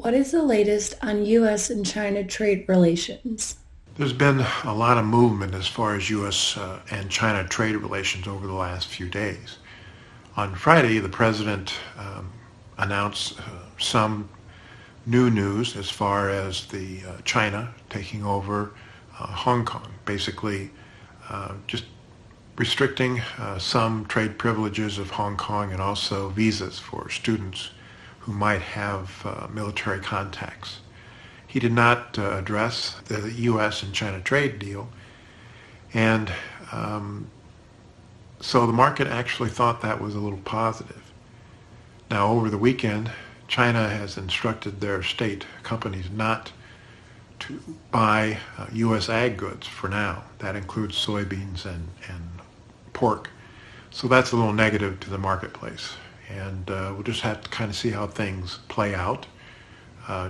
What is the latest on U.S. and China trade relations? There's been a lot of movement as far as U.S. and China trade relations over the last few days. On Friday, the president announced some new news as far as the China taking over Hong Kong, basically just restricting some trade privileges of Hong Kong and also visas for students who might have military contacts. He did not address the U.S. and China trade deal, and so the market actually thought that was a little positive. Now, over the weekend, China has instructed their state companies not to buy U.S. ag goods for now. That includes soybeans and pork. So that's a little negative to the marketplace. And we'll just have to kind of see how things play out.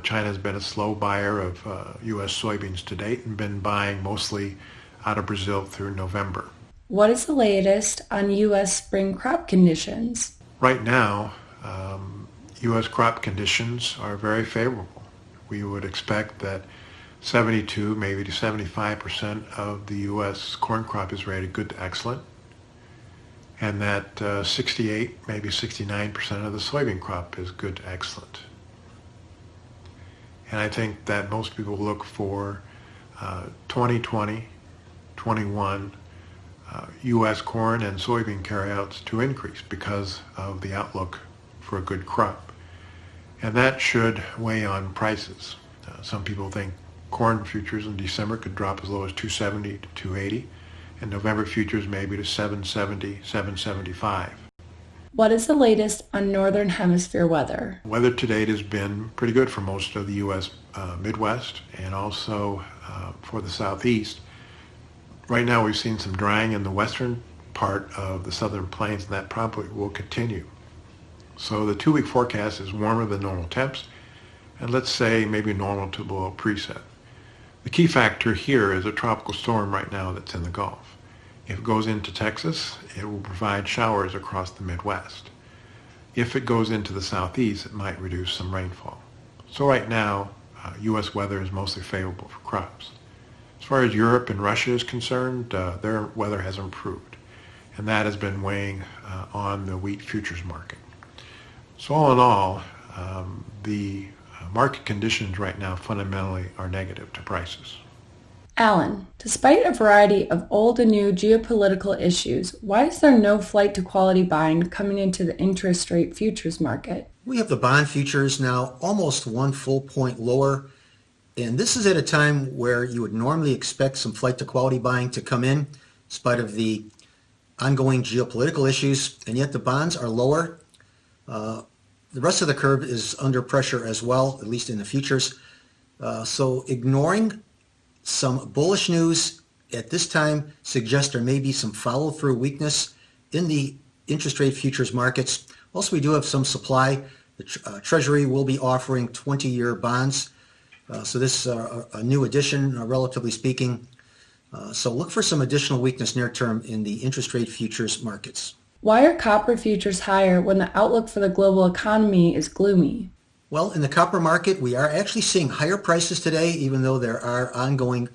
China has been a slow buyer of U.S. soybeans to date and been buying mostly out of Brazil through November. What is the latest on U.S. spring crop conditions? Right now, U.S. crop conditions are very favorable. We would expect that 72, maybe to 75% of the U.S. corn crop is rated good to excellent, and that 68, maybe 69% of the soybean crop is good to excellent. And I think that most people look for 2020, 21 U.S. corn and soybean carryouts to increase because of the outlook for a good crop. And that should weigh on prices. Some people think corn futures in December could drop as low as 270 to 280, and November futures maybe to 770, 775. What is the latest on Northern Hemisphere weather? Weather to date has been pretty good for most of the U.S. Midwest and also for the Southeast. Right now we've seen some drying in the western part of the southern plains, and that probably will continue. So the 2-week forecast is warmer than normal temps, and let's say maybe normal to below preset. The key factor here is a tropical storm right now that's in the Gulf. If it goes into Texas, it will provide showers across the Midwest. If it goes into the Southeast, it might reduce some rainfall. So right now, U.S. weather is mostly favorable for crops. As far as Europe and Russia is concerned, their weather has improved, and that has been weighing on the wheat futures market. So all in all, the market conditions right now fundamentally are negative to prices. Alan, despite a variety of old and new geopolitical issues, why is there no flight to quality buying coming into the interest rate futures market? We have the bond futures now almost 1 full point lower, and this is at a time where you would normally expect some flight to quality buying to come in spite of the ongoing geopolitical issues, and yet the bonds are lower. The rest of the curve is under pressure as well, at least in the futures. So ignoring some bullish news at this time suggests there may be some follow-through weakness in the interest rate futures markets. Also, we do have some supply. The Treasury will be offering 20-year bonds. So this is a new addition, relatively speaking. So look for some additional weakness near term in the interest rate futures markets. Why are copper futures higher when the outlook for the global economy is gloomy? Well, in the copper market, we are actually seeing higher prices today, even though there are ongoing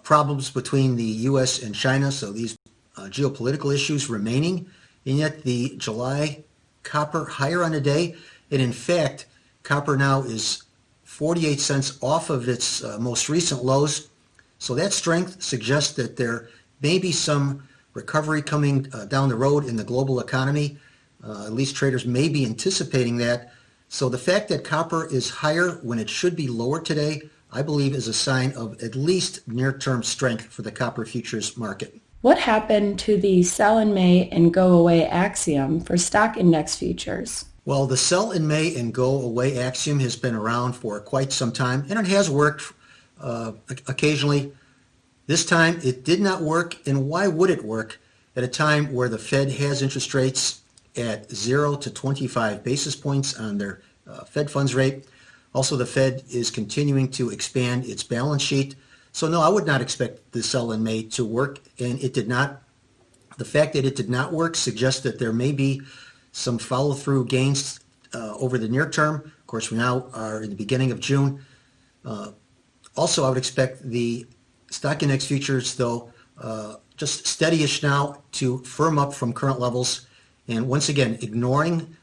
problems between the U.S. and China, so these geopolitical issues remaining, and yet the July copper higher on the day, and in fact, copper now is 48 cents off of its most recent lows, so that strength suggests that there may be some recovery coming down the road in the global economy. At least traders may be anticipating that. So the fact that copper is higher when it should be lower today, I believe is a sign of at least near-term strength for the copper futures market. What happened to the sell in May and go away axiom for stock index futures? Well, the sell in May and go away axiom has been around for quite some time, and it has worked occasionally. This time it did not work, and why would it work at a time where the Fed has interest rates at 0 to 25 basis points on their Fed funds rate? Also, the Fed is continuing to expand its balance sheet. So no, I would not expect the sell in May to work, and it did not. The fact that it did not work suggests that there may be some follow-through gains over the near term, Of course, we now are in the beginning of June. Also, I would expect the stock index futures, though, just steadyish now to firm up from current levels. And once again, ignoring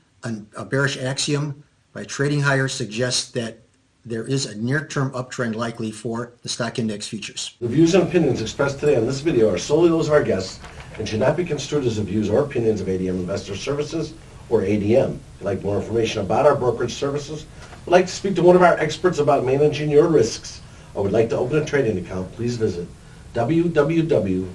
a bearish axiom by trading higher suggests that there is a near-term uptrend likely for the stock index futures. The views and opinions expressed today on this video are solely those of our guests and should not be construed as the views or opinions of ADM Investor Services or ADM. If you'd like more information about our brokerage services, would like to speak to one of our experts about managing your risks, or would like to open a trading account, please visit www.admis.com.